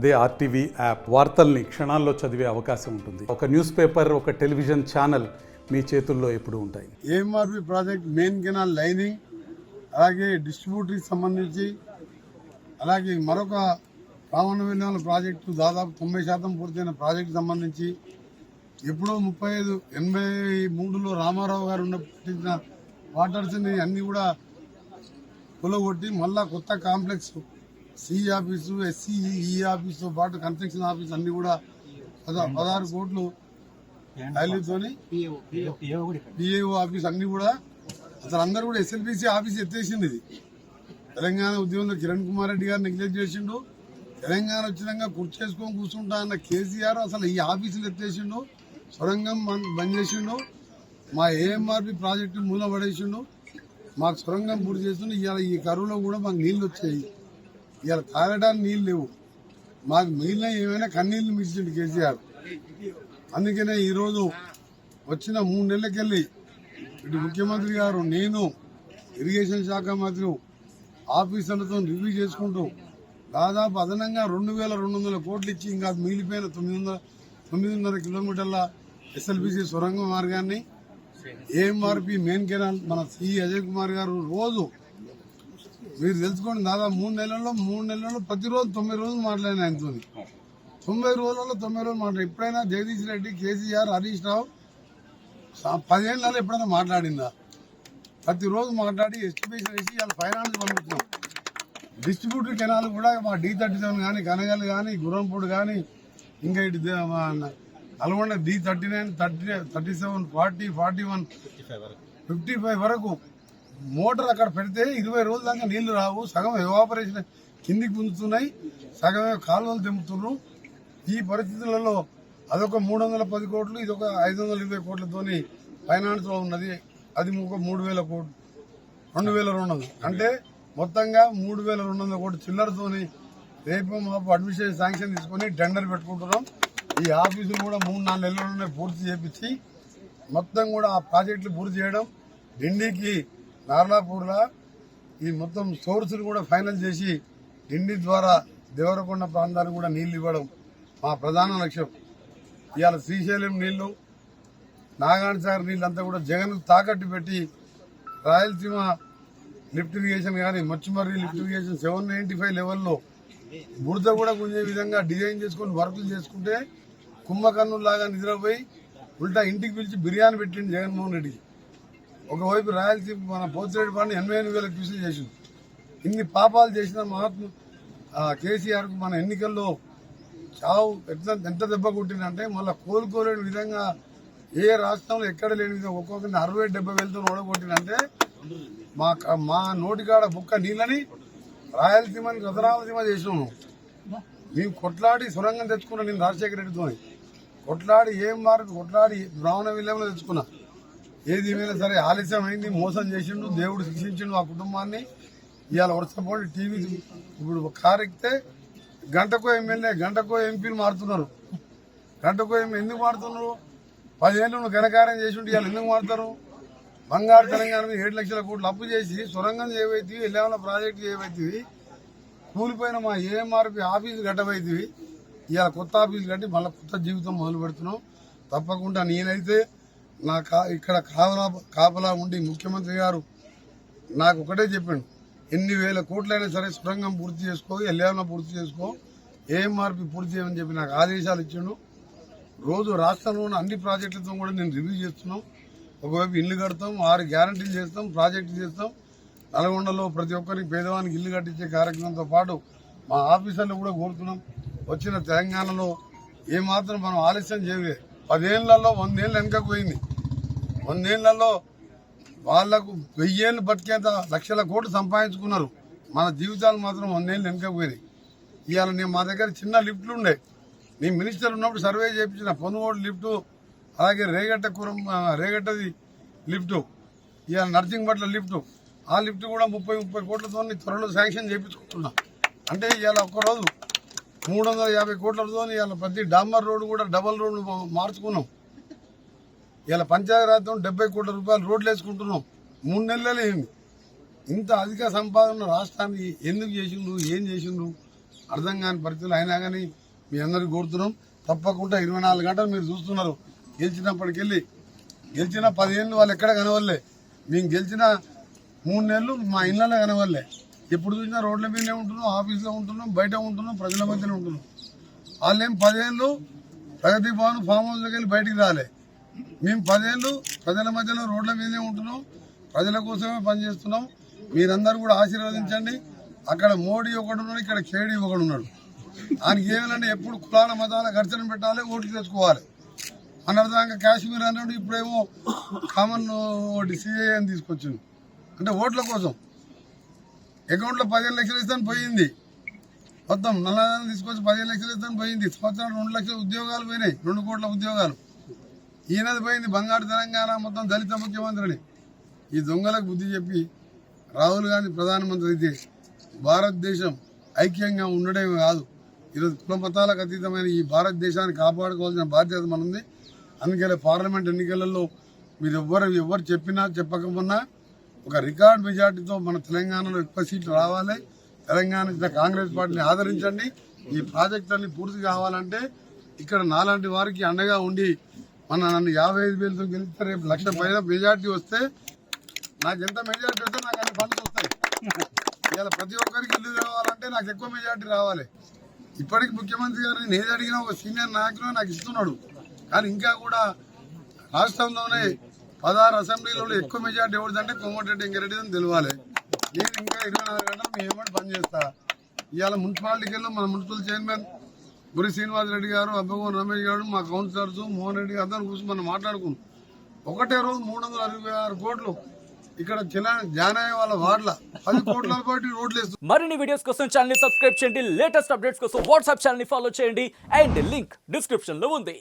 అదే RTV app వార్తల్ని క్షణాల్లో చదివే అవకాశం ఉంటుంది. ఒక న్యూస్ పేపర్, ఒక టెలివిజన్ ఛానల్ మీ చేతుల్లో ఎప్పుడు ఉంటాయి. AMRP project main canal lining, అలాగే డిస్ట్రిబ్యూటరీకి సంబంధించి, అలాగే మరొక రామన్నవిల్లాల ప్రాజెక్టు దాదాపు 90% పూర్తయిన ప్రాజెక్టు సంబంధించి ఎప్పుడో 85-83లో రామారావు గారు పట్టించిన వాటర్స్ని అన్నీ కూడా కొలగొట్టి మళ్ళా కొత్త కాంప్లెక్స్ సి ఆఫీసు, ఎస్సీఈ ఆఫీసుతో పాటు కన్స్ట్రక్షన్ ఆఫీస్ అన్ని కూడా 16 కోట్లు వాల్యూతోని పిఏఓ ఆఫీస్ అన్ని కూడా అసలు అందరూ కూడా ఎస్ఎల్బిసి ఆఫీస్ ఎత్తేసింది. ఇది తెలంగాణ ఉద్యమంలో కిరణ్ కుమార్ రెడ్డి గారు నెగ్లెక్ట్ చేసిండు. తెలంగాణ వచ్చినాక కుర్చేసుకొని కూర్చుంటా అన్న కేసీఆర్ అసలు ఈ ఆఫీసులు ఎత్తేసిండు, సొరంగం బంద్ చేసిండు, మా ఏఎంఆర్పి ప్రాజెక్టు మూల పడేసిండు, మాకు సొరంగం పూర్తి చేస్తుండే. ఇవాళ ఈ కరువులో కూడా మాకు నీళ్లు వచ్చాయి, ఇవాళ తాగడానికి నీళ్ళు లేవు, మాకు మిగిలిన ఏమైనా కన్నీళ్లు మించిండు కేసీఆర్. అందుకనే ఈరోజు వచ్చిన 3 నెలలకెళ్ళి ఇటు ముఖ్యమంత్రి గారు, నేను, ఇరిగేషన్ శాఖ మంత్రి ఆఫీసర్లతో రివ్యూ చేసుకుంటూ దాదాపు అదనంగా 2200 కోట్లు ఇచ్చి ఇంకా మిగిలిపోయిన 9.5 కిలోమీటర్ల ఎస్ఎల్బిసి సొరంగ మార్గాన్ని ఏఎంఆర్పి మెయిన్ కెనాల్ మన సి అజయ్ కుమార్ గారు రోజు మీరు తెలుసుకోండి, దాదాపు 3 నెలల్లో ప్రతిరోజు 90 రోజులు మాట్లాడిన ఆయనతో. 90 రోజులలో 90 రోజులు మాట్లాడి ఎప్పుడైనా జగదీష్ రెడ్డి, కేసీఆర్, హరీష్ రావు 10 ఏళ్ళలో ఎప్పుడైనా మాట్లాడిందా? ప్రతిరోజు మాట్లాడి ఎస్టిమేషన్ వేసి ఇవాళ ఫైనాన్స్ పంపించినాం. డిస్ట్రిబ్యూటర్ కెనాల్ కూడా మా D37 కానీ, కనగల్ కానీ, గుర్రంపూడి కానీ, ఇంకా ఇటు నల్గొండ D39, 37, 40, 41, 55 వరకు మోటార్ అక్కడ పెడితే 20 రోజుల దాకా నీళ్లు రావు. సగం ఎవాపరేషన్ కిందికి పుంజుతున్నాయి, సగమే కాలువలు తెంపుతున్నారు. ఈ పరిస్థితులలో అదొక 310 కోట్లు, ఇదొక 520 కోట్లతోని ఫైనాన్స్ లో ఉన్నది. అది ఒక 3000 కోట్లు, 2200, అంటే మొత్తంగా 3200 కోట్లు చిల్లరతోని రేపు మాకు అడ్మినిస్ట్రేషన్ శాంక్షన్ తీసుకొని టెండర్ పెట్టుకుంటున్నాం. ఈ ఆఫీసులు కూడా 3-4 నెలల్లోనే పూర్తి చేపించి మొత్తం కూడా ఆ ప్రాజెక్టులు పూర్తి చేయడం, ఢిల్లీకి నార్లాపూర్లా ఈ మొత్తం సోర్సులు కూడా ఫైనల్ చేసి ఢిల్లీ ద్వారా దేవరకొండ ప్రాంతానికి కూడా నీళ్లు ఇవ్వడం మా ప్రధాన లక్ష్యం. ఇవాళ శ్రీశైలం నీళ్లు, నాగార్జున సాగర్ నీళ్ళంతా కూడా జగన్ తాకట్టు పెట్టి రాయలసీమ లిఫ్ట్ ఇరిగేషన్ కానీ, మచ్చుమర్రి లిఫ్ట్ ఇరిగేషన్ 795 లెవెల్లో బురద కూడా గుంజే విధంగా డిజైన్ చేసుకుని వర్కులు చేసుకుంటే కుంభకర్ణులాగా నిద్రపోయి ఉల్టా ఇంటికి పిలిచి బిర్యానీ పెట్టింది జగన్మోహన్ రెడ్డికి. ఒకవైపు రాయలసీమ మన పోతిరెడ్డి పాడిని 88,000 క్యూసెలు చేసింది. ఇన్ని పాపాలు చేసిన మహాత్మ కేసీఆర్కు మన ఎన్నికల్లో చావు ఎంత దెబ్బ కొట్టిందంటే మళ్ళీ కోలుకోలేని విధంగా ఏ రాష్ట్రంలో ఎక్కడ లేని విధంగా ఒక్కొక్కరిని 60-70 వేలతో ఓడగొట్టిందంటే మా నోటికాడ బుక్క నీళ్ళని రాయలసీమని రతనాలసీమ చేసినాను. మేము కొట్లాడి సొరంగం తెచ్చుకున్నా, నేను రాజశేఖర రెడ్డితో కొట్లాడి కొట్లాడి బ్రాహ్మణ విలేయంలో తెచ్చుకున్నా. ఏది ఏమైనా సరే ఆలస్యం అయింది, మోసం చేసిండు, దేవుడు శిక్షించిండు ఆ కుటుంబాన్ని. ఇవాళ వరుసపోయి టీవీ ఇప్పుడు కారు ఎక్కితే గంటకో ఎమ్మెల్యే, గంటకో ఎంపీలు మారుతున్నారు. గంటకో ఎందుకు మారుతున్నారు? 10 ఏళ్ళు నువ్వు ఘనకార్యం చేసిండు, ఇవాళ ఎందుకు మారుతారు? బంగారు తెలంగాణ 7 లక్షల కోట్లు అప్పు చేసి సొరంగం చేయబోతుంది, ఎల్లేమన్న ప్రాజెక్టు చేయబోతుంది, కూలిపోయిన మా ఏఎంఆర్పి ఆఫీసు కట్టబోతుంది. ఇవాళ కొత్త ఆఫీసు కట్టి మళ్ళీ కొత్త జీవితం మొదలు పెడుతున్నాం. తప్పకుండా నేనైతే ఇక్కడ కాపలా ఉండి ముఖ్యమంత్రి గారు నాకు ఒకటే చెప్పాడు, ఎన్ని వేల కోట్లైనా సరే సొరంగం పూర్తి చేసుకో, ఎల్లేమన్న పూర్తి చేసుకో, ఏఎంఆర్పి పూర్తి చేయమని చెప్పి నాకు ఆదేశాలు ఇచ్చిండు. రోజు రాష్ట్రంలో ఉన్న అన్ని ప్రాజెక్టులతో కూడా నేను రివ్యూ చేస్తున్నాం. ఒకవైపు ఇల్లు కడతాం, 6 గ్యారంటీలు చేస్తాం, ప్రాజెక్టు చేస్తాం. నల్గొండలో ప్రతి ఒక్కరికి పేదవానికి ఇల్లు కట్టించే కార్యక్రమంతో పాటు మా ఆఫీసర్లు కూడా కోరుతున్నాం. వచ్చిన తెలంగాణలో ఏమాత్రం మనం ఆలస్యం చేయలేదు. 10 ఏళ్లలో 100 ఏళ్ళు వెనకకు పోయింది. 100 ఏళ్లలో వాళ్లకు 1000 ఏళ్ళు బతికేంత లక్షల కోట్లు సంపాదించుకున్నారు. మన జీవితాలు మాత్రం 100 ఏళ్ళు వెనకకు పోయినాయి. ఇవాళ నేను మా దగ్గర చిన్న లిఫ్ట్లు ఉండే, నేను మినిస్టర్ ఉన్నప్పుడు సర్వే చేయించిన పొనుగోడు లిఫ్టు, అలాగే రేగట్టది లిఫ్టు, ఇవాళ నర్సింగ్పట్ల లిఫ్టు, ఆ లిఫ్ట్ కూడా 30 కోట్లతో త్వరలో శాంక్షన్ చేయించుకుంటున్నా. అంటే ఇవాళ ఒక్కరోజు 350 కోట్లతో ఇవాళ ప్రతి డాంబర్ రోడ్డు కూడా డబల్ రోడ్డు మార్చుకున్నాం. ఇవాళ పంచాయతీరాజ్తో 70 కోట్ల రూపాయలు రోడ్లు వేసుకుంటున్నాం. 3 నెలలే అయింది. ఇంత అధిక సంపాదన రాష్ట్రానికి ఎందుకు చేసిండ్రు, ఏం చేసిండ్రు? అర్థం కాని పరిస్థితులు అయినా కానీ మీ అందరికీ కోరుతున్నాం. తప్పకుండా 24 గంటలు మీరు చూస్తున్నారు. గెలిచినప్పటికెళ్ళి గెలిచిన 10 ఏళ్ళు వాళ్ళు ఎక్కడ కనవల్లే. మేము గెలిచిన 3 నెలలు మా ఇళ్ళలో కనవల్లే. ఎప్పుడు చూసినా రోడ్ల మీదనే ఉంటున్నాం, ఆఫీస్లో ఉంటున్నాం, బయట ఉంటున్నాం, ప్రజల మధ్యనే ఉంటున్నాం. వాళ్ళేం 10 ఏళ్ళు ప్రగతి భవన్ ఫామ్ హౌస్లోకి వెళ్ళి బయటికి రాలే. మేము 10 ఏళ్ళు ప్రజల మధ్యలో రోడ్ల మీదనే ఉంటున్నాం, ప్రజల కోసమే పనిచేస్తున్నాం. మీరందరూ కూడా ఆశీర్వదించండి. అక్కడ మోడీ ఒకడు ఉన్నాడు, ఇక్కడ కేడీ ఒకడు ఉన్నాడు. ఆయనకి ఏమేలంటే ఎప్పుడు కులాల మతాల ఘర్షణ పెట్టాలి, ఓట్లు తెచ్చుకోవాలి. అనర్థంగా కాశ్మీర్ అన్నాడు, ఇప్పుడేమో కామన్ సిఏ అని తీసుకొచ్చింది. అంటే ఓట్ల కోసం అకౌంట్లో 15 లక్షలు ఇస్తాను పోయింది. మొత్తం నల్లదాన్ని తీసుకొచ్చి 15 లక్షలు ఇస్తాను పోయింది. సంవత్సరాలు 2 లక్షల ఉద్యోగాలు పోయినాయి, 2 కోట్ల ఉద్యోగాలు. ఈయనది పోయింది బంగారు తెలంగాణ మొత్తం దళిత ముఖ్యమంత్రిని. ఈ దొంగలకు బుద్ధి చెప్పి రాహుల్ గాంధీ ప్రధానమంత్రి అయితే భారతదేశం ఐక్యంగా ఉండడమే కాదు, ఈరోజు కుల మతాలకు అతీతమైన ఈ భారతదేశాన్ని కాపాడుకోవాల్సిన బాధ్యత మనది. అందుకనే పార్లమెంట్ ఎన్నికలలో మీరు ఎవరు చెప్పినా చెప్పకపోయినా ఒక రికార్డ్ మెజార్టీతో మన తెలంగాణలో ఎక్కువ సీట్లు రావాలి. తెలంగాణ కాంగ్రెస్ పార్టీని ఆదరించండి. ఈ ప్రాజెక్ట్ అన్ని పూర్తి కావాలంటే ఇక్కడ నాలాంటి వారికి అండగా ఉండి నన్ను 55,000తో గెలిస్తే రేపు 1,00,000 పైన మెజార్టీ వస్తే నాకు ఎంత మెజార్టీ వస్తే నాకు అన్ని ఫండ్స్ వస్తాయి. ఇవాళ ప్రతి ఒక్కరికి ఇల్లు కావాలంటే నాకు ఎక్కువ మెజార్టీ రావాలి. ఇప్పటికి ముఖ్యమంత్రి గారు నేను ఏది అడిగినా ఒక సీనియర్ నాయకులు నాకు ఇస్తున్నాడు. కానీ ఇంకా కూడా రాష్ట్రంలోనే 16 అసెంబ్లీలలో ఎక్కువ మెజార్టీ ఎవరిదంటే కోమటిరెడ్డి వెంకరెడ్డి అని తెలియాలి. నేను ఇంకా 24 గంటలు మేము ఏమంటే పనిచేస్తా. ఇవాళ మున్సిపాలిటీలో మన మున్సిపల్ చైర్మన్ గురి శ్రీనివాసరెడ్డి గారు, అబ్బగోన్ రమేష్ గారు, మా కౌన్సిలర్స్ మోహన్ రెడ్డి అందరూ కూర్చొని మనం మాట్లాడుకున్నాం. ఒకటే రోజు 366 కోట్లు ఇక్కడ జానయ్య వాళ్ళ వార్డుల 10 కోట్ల పాటు రోడ్లు వేస్తుంది. మరిన్ని వీడియోస్ కోసం ఛానల్ ని సబ్స్క్రైబ్ చేయండి. లేటెస్ట్ అప్డేట్స్ కోసం వాట్సాప్ ఛానల్ ని ఫాలో చేయండి. అండ్ లింక్ డిస్క్రిప్షన్ లో ఉంది.